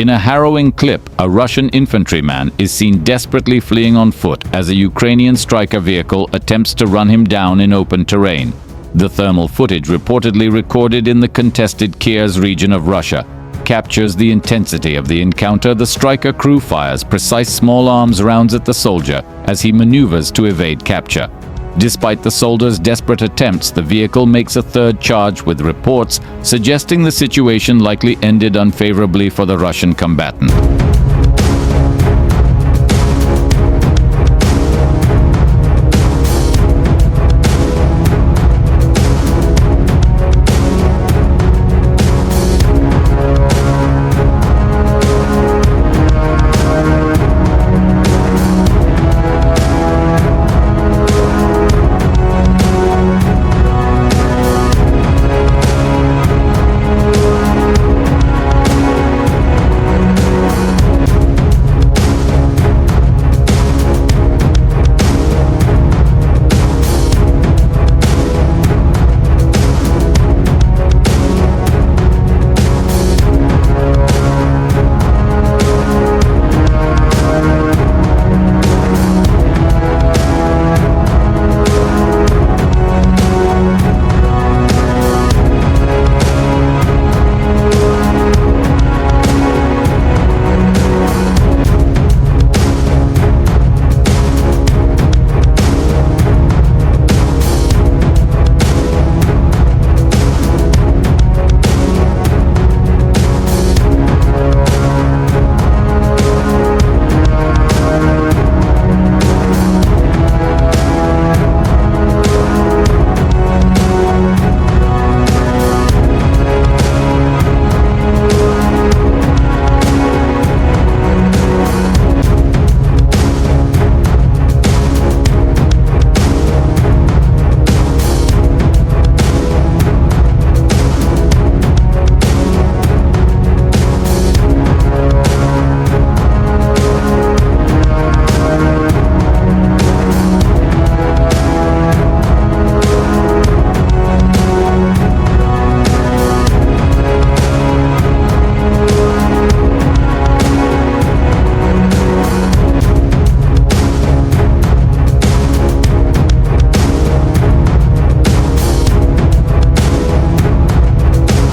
In a harrowing clip, a Russian infantryman is seen desperately fleeing on foot as a Ukrainian Stryker vehicle attempts to run him down in open terrain. The thermal footage, reportedly recorded in the contested Kiev region of Russia, captures the intensity of the encounter. The Stryker crew fires precise small arms rounds at the soldier as he maneuvers to evade capture. Despite the soldier's desperate attempts, the vehicle makes a third charge, with reports suggesting the situation likely ended unfavorably for the Russian combatant.